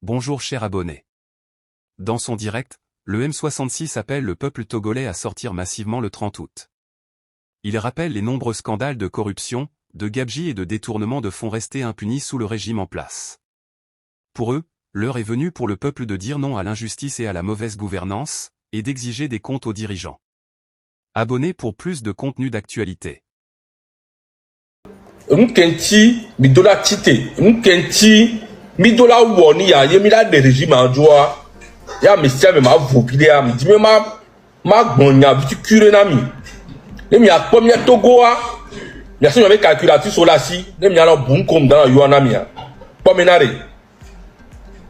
Bonjour chers abonnés. Dans son direct, le M66 appelle le peuple togolais à sortir massivement le 30 août. Il rappelle les nombreux scandales de corruption, de gabegie et de détournement de fonds restés impunis sous le régime en place. Pour eux, l'heure est venue pour le peuple de dire non à l'injustice et à la mauvaise gouvernance, et d'exiger des comptes aux dirigeants. Abonnez pour plus de contenu d'actualité. Mkenti midola tite mkenti midola woni ya yemila de régime anjoa ya mesia me ma vopile ya mi di me ma gbonya biti cure na mi le mi akpo mi Togo a mi aso me calculatrice sur la si le mi ala bun comme dans yo na mi a po menare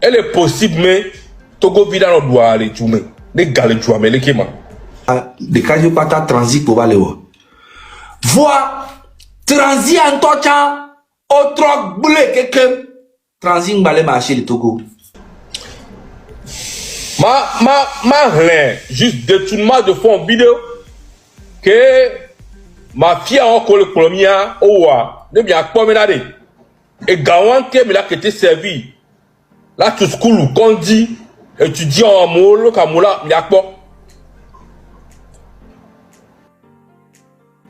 elle est possible mais Togo vida no doit aller tume de gale tuame le kema de kajo pata transit pour aller voir transit en tocha autre boule quelqu'un transit balé marché de Togo ma rien juste détournement de fonds vidéo que ma fille a encore le premier oua ne bien pas menade et gawan que me l'a été servi là tout school qu'on dit étudiant en molo kamula mi akpo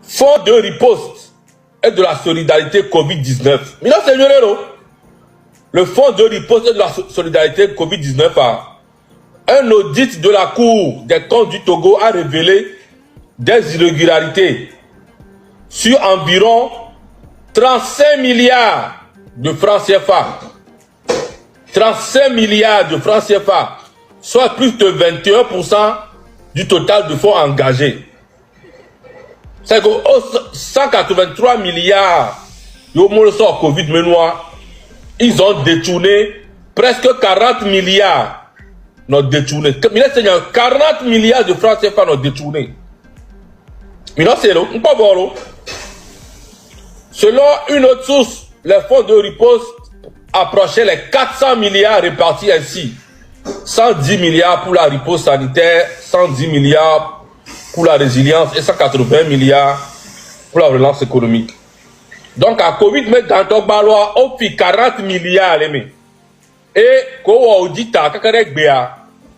fonds de riposte et de la solidarité Covid-19. Mais non, c'est le fonds de riposte et de la solidarité Covid-19 un audit de la Cour des comptes du Togo a révélé des irrégularités sur environ 35 milliards de francs CFA. 35 milliards de francs CFA, soit plus de 21% du total de fonds engagés. C'est que 183 milliards de Covid menoir, ils ont détourné presque 40 milliards. Nous détourné. 40 milliards de francs CFA nous détourné. Mais non, c'est là, on pas bon. Selon une autre source, les fonds de riposte approchaient les 400 milliards répartis ainsi. 110 milliards pour la riposte sanitaire, 110 milliards pour la résilience et 180 milliards pour la relance économique. Donc à Covid, mais dans ton balois, on fait 40 milliards. Et quand on dit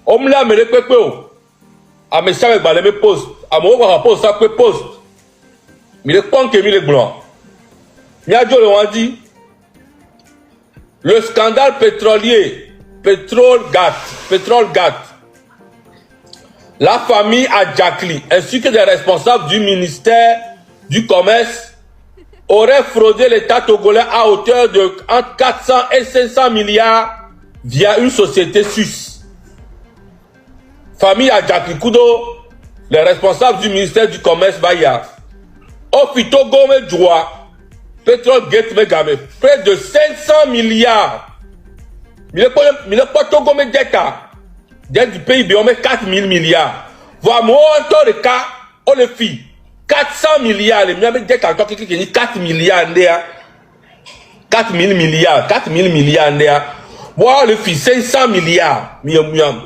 on me l'a mis le à mes savants, les postes, à mon rapport, ça peut poste. Mais le point que le blanc. Miadjo le dit le scandale pétrolier, pétrole gat. La famille Adjakli ainsi que des responsables du ministère du Commerce auraient fraudé l'État togolais à hauteur de entre 400 et 500 milliards via une société suisse. Famille Adjakli Kudo, les responsables du ministère du Commerce Baya, Ofito Gome Djoua, Pétrole Gate Megame, près de 500 milliards. Mais le pas Togome Djeka. Du PIB, on met 4 000 milliards. Voir moi, en de cas, on le fit. 400 milliards, les miens, 4 milliards, 4 000 milliards, 4 000 milliards, voir le fit 500 milliards.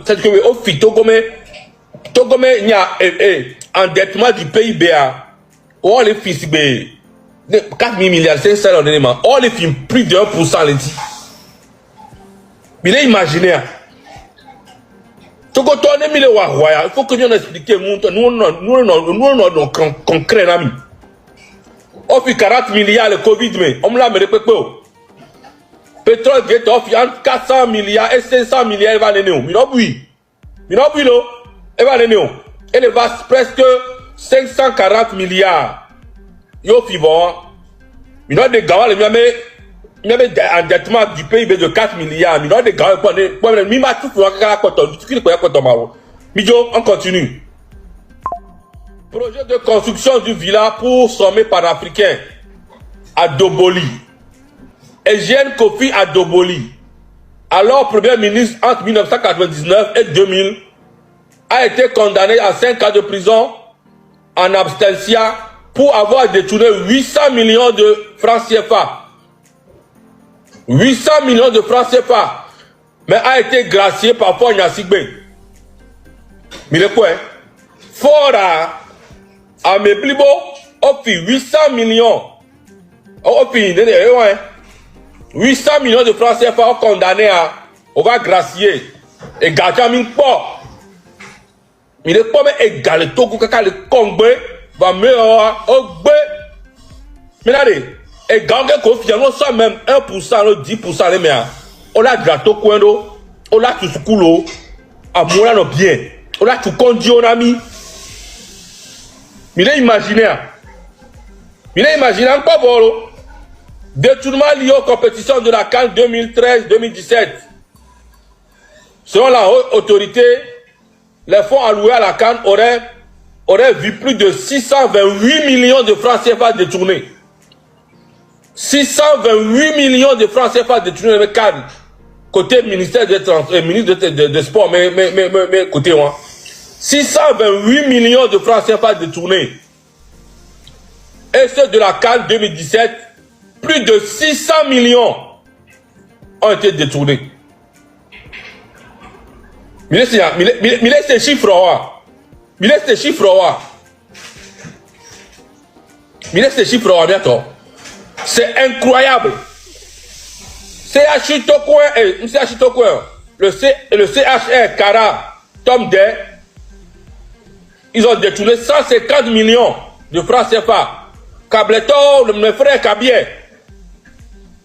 C'est que, on fit Togome, il y a endettement du PIB, on le fit 4 000 milliards, 500 milliards, on le fit plus de 1%, les dit. Mais là, imaginez, il faut que nous expliquions, nous concret. On fait 40 milliards le Covid, mais on me l'a répété. Pétrole Gate offre entre 400 milliards et 500 milliards, il va aller où? Il va aller où? Elle va presque 540 milliards. Il y a des gars, il y avait un endettement du PIB de 4 milliards. Il y a des gars, on continue. Projet de construction du villa pour sommet panafricain à Doboli. Eugène Kofi à Doboli, alors Premier ministre entre 1999 et 2000, a été condamné à 5 ans de prison en abstention pour avoir détourné 800 millions de francs CFA. 800 millions de francs CFA, mais a été gracié par Fort Nyasigbe. Mais le quoi? Fort à Meblibo, on fait 800 millions. On fait 800 millions de francs CFA condamnés à On va gracier. Et gardien min pas. Il est pas mais égal tout que le Congo va me au bé. Mais là, et gardien confiance ça même 1%, 10% les meilleurs. On a gâteau coin d'eau. On a tout ce coulo. À moi là bien. On a tout conduit on a mis. Il est imaginaire. Il est imaginaire pas bon. Détournement lié aux compétitions de la CAN 2013-2017. Selon la haute autorité, les fonds alloués à la CAN auraient vu plus de 628 millions de francs CFA détournés. 628 millions de francs CFA détournés avec CAN. Côté ministère ministre des Sports, mais côté moi. 628 millions de francs CFA détournés. Et ceux de la CAN 2017, plus de 600 millions ont été détournés. Mais ces chiffres, bientôt. C'est incroyable. CHI Tokouin, le CHR Kara, Tom Day, ils ont détourné 150 millions de francs CFA. Cableto, le frère Kabier,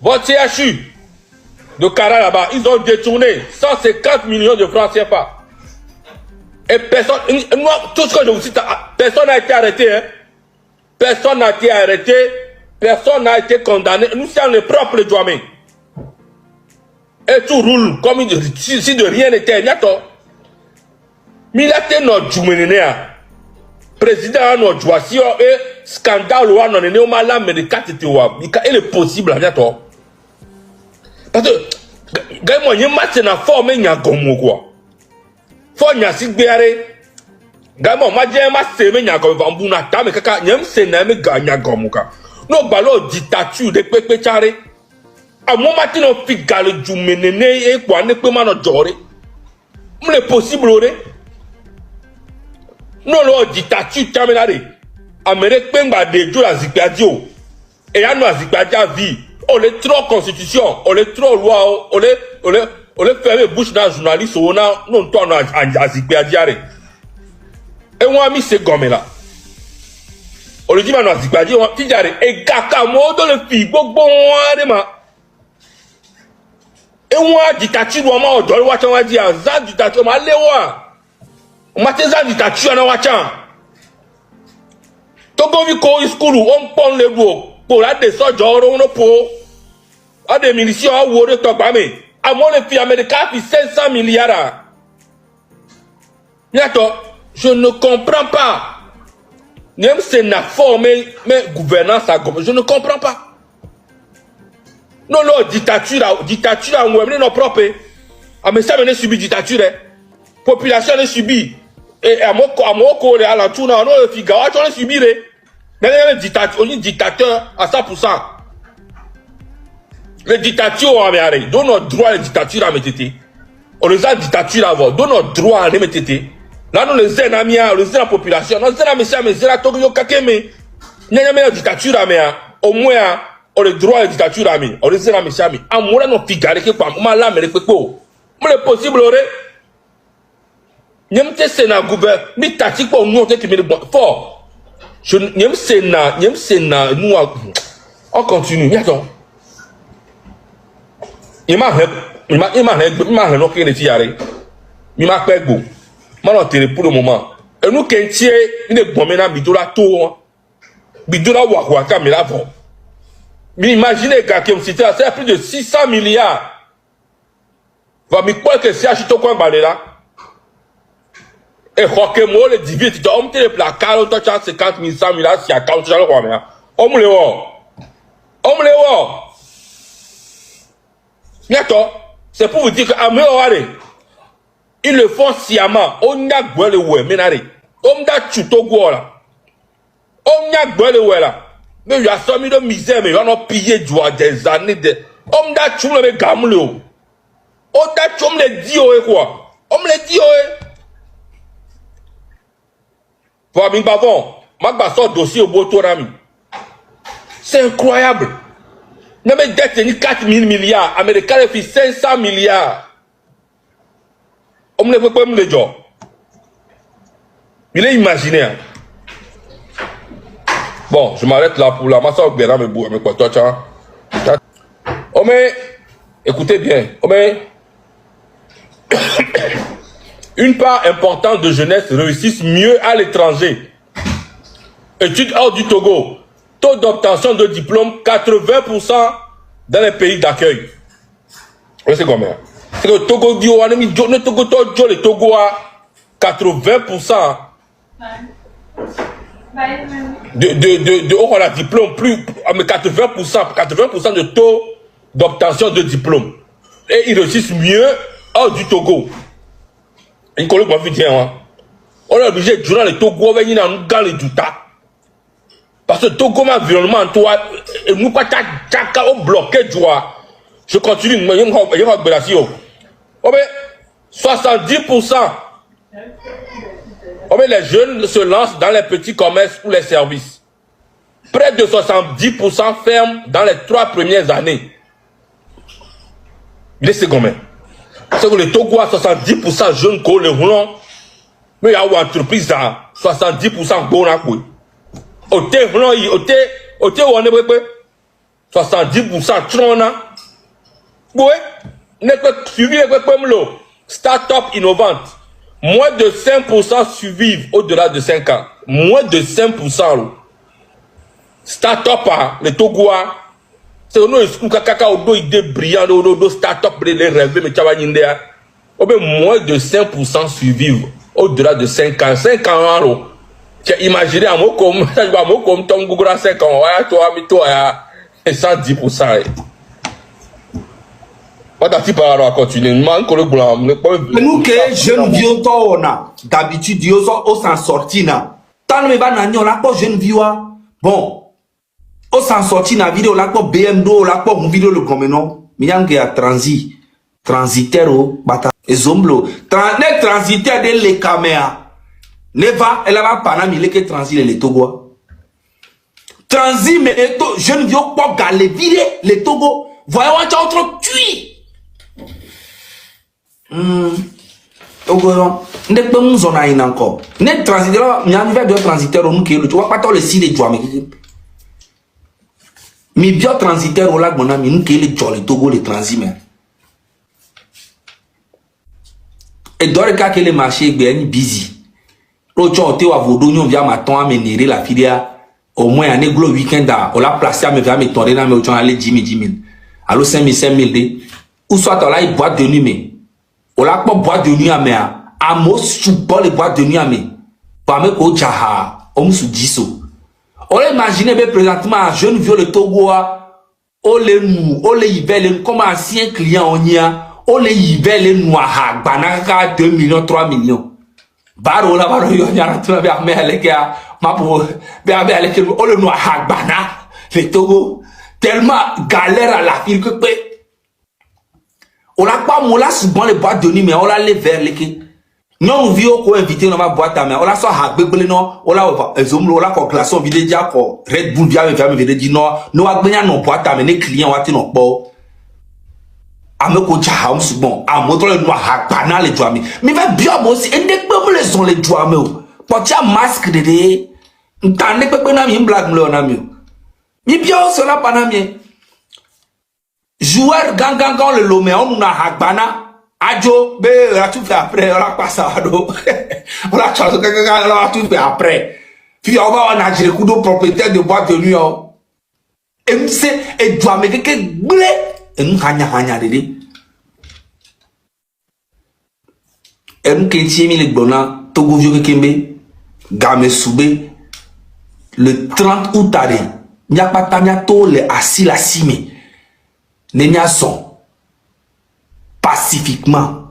votre CHU de Kara là-bas, ils ont détourné 150 millions de francs CFA. Et personne, tout ce que je vous cite, personne n'a été arrêté. Hein? Personne n'a été arrêté, personne n'a été condamné. Nous sommes les propres douaniers. Et tout roule comme si de rien n'était. Mais il a été notre jouménéa. Président notre jouation et scandale ou non ne ma la mais de 4 tewa. Il est possible là toi. Parce que gars moi y match na forme nya gomo quoi. Faut nya sigbere. Gars moi ma je ma se me nya gomo bambuna ta me kaka nyam se na me ga nya gomo ka. No balo dictature de pepe chare. A mo mati no figale joumenene e kwa ne pe ma no jore. M'le possible ore. Non, la dictature terminale. Amérique Pemba de Joe la Zikpadio. Et à nous la Zikpadia vie. On est trop constitution, on est trop loi, on est fermé bouche dans journaliste, on a non toi à Zikpadia. Et moi mis ces gommes là. On le dit maintenant à Zikpadia, on dit et kaka modo le fille bon et moi dictature moi on doit watch on va dire ça dictature ma lewa. Mateza dictature na wacha. Togo vi ko school on pon le bo. Pour la de so joro no po. A des munitions à wore to ba me. A mon le fi américain fi 500 milliards. Bientôt, je ne comprends pas. Même c'est na formé mais gouvernance à je ne comprends pas. Non non dictature on ouais non propre. A mais ça venait subir dictature. Population ne subit. Et à mon corps, à la tour, on a figaro, on a subi. Mais on est dictateur à 100%. Les dictatures ont amélioré. Donne notre droit à la dictature à mettre. On les a dictature avant. Donne notre droit à les mettre. Là, nous les ennemis, les la population. Nous les ennemis, mais la Tokyo Kakeme. Nous avons la dictature à mettre. Au moins, on a le droit à la dictature à mettre. On les ennemis, mais à moi, on a figaro qui est pas mal là, mais les péco. Mais le possible, Nyemte sena gouvernement mi tactique pour nous qui me fort. Je nyem sena nous on continue attends. Il m'a non qui est tiré. Il m'a fait go. Moi on pour le moment. Et nous kentie ne bon maintenant bidola to. Bidola wa caméra bon. Mais imaginez gars qui me cité c'est plus de 600 milliards. Va me croire que c'est acheté quoi balé là. Et Roquemont, le divise, tu as mis le placard, tu as 50 000, 100 000, si à 40 000, on me le voit. On me le voit. Bientôt, c'est pour vous dire que ils le font sciemment. On a goué le oué, mais on a chuto goué là. On a goué le oué là. Mais il y a 100 000 de misère, mais on a pillé des années de. On a chuto le gamme le haut. On a chuto le dio quoi. On me le dit c'est incroyable. Nous avons détenu 4 000 milliards. Américains fait 500 milliards. On ne peut pas me le dire. Il est imaginaire. Bon, je m'arrête là pour la masse au Bénin, mais quoi, toi, oh, mais, écoutez bien, oh, mais, une part importante de jeunesse réussissent mieux à l'étranger. Études hors du Togo, taux d'obtention de diplôme 80% dans les pays d'accueil. C'est combien? C'est que le Togo dit, le Togo a 80%. De diplôme, plus, mais 80% de taux d'obtention de diplôme. Et ils réussissent mieux hors du Togo. Ils connaissent pas bien. On est obligé de jouer dans le Togo, on venir dans le Douta. Parce que Togo, mon environnement, toi, et nous, pas au bloqué, tu vois. Je continue, je vais 70%. Les jeunes se lancent dans les petits commerces ou les services. Près de 70% ferment dans les 3 premières années. Il est combien? C'est que le Togo a 70% jeunes qui le roulant. Mais il y a une entreprise à 70% bon à quoi. Au thé roulant, au thé on est 70% trona. Oui, n'est pas suivi comme l'eau. Start-up innovante. Moins de 5% survivent au-delà de 5 ans. Moins de 5%. Start-up, le Togo, c'est un idée brillante, un start-up, les rêves, mais tu vas moins de 5% survivent au-delà de 5 ans. 5 ans, tu as imaginé un mot comme ton Google à 5 ans, toi, 110%. Nous que jeunes vieux on a d'habitude on s'en sortit na. Tant me ba na on a pas jeune vieux bon. On s'en sortit na vidéo la pas BMW la pas une vidéo le comenon. Miyange a transitaire au bata ezomblo. Transitaire de les caméras. Ne va elle va pas na mille que transit les Togo. Transit mais jeune vieux pas galer vider les Togo. Voyons un autre tuer. Ne peut nous en aller encore. Ne transitaire, il y a un de transitaire au qui tu vois pas tant le si les joie mais bien transitaire au lac mon ami nous qui les joie le Togo les transit mais et dans le cas que les marchés bien busy l'autre on te va vodo nous vient matin amener la filière au moins un gros week-end on l'a placé à me faire me tourner dans me on aller 10 000 alors 5 000 de ou soit on là il boîte de nuit mais on l'a pas boîte de nuit à mer à mot sous les boîtes de nuit à mer pas me ko jaha on sous 10 on imagine bien présentement un jeune vieux le Togo on les hiver comme ancien client on y a on les hiver les noirs banaka 2 millions 3 millions baro yo nyara tu bien mais avec ma pour bien avec on le noir bana le Togo tellement galère à la file que on l'a pas moula souvent les boîtes de nuit mais on l'a les vers les qui non vieux qu'on invité dans ma boîte à mais on l'a soit hagbele non on l'a exemple on l'a quoi glaçon vidéo déjà quoi Red Bull vient me dire non nous a gagné nos boîtes à mais les clients ont été non pas à me coach à un bon à moto le noir banal les doigts mais va bien moi aussi et dès que les sont les doigts mais porter un masque de t'en est pas na mi blague le na mi mi bien cela pas na mi joueur gang le lomé on a hagbana ajo be la tout fait après on la passe à do on la chose gang la tout fait après puis on va on a le coup de propriétaire de boîte de nuit MC et doit me que blé et nous hanya de et nous qui tiens les bona Togo vieux kembe game soubé le 30 août arrivé n'y a pas tamia to le assis la cime Nenya son pacifiquement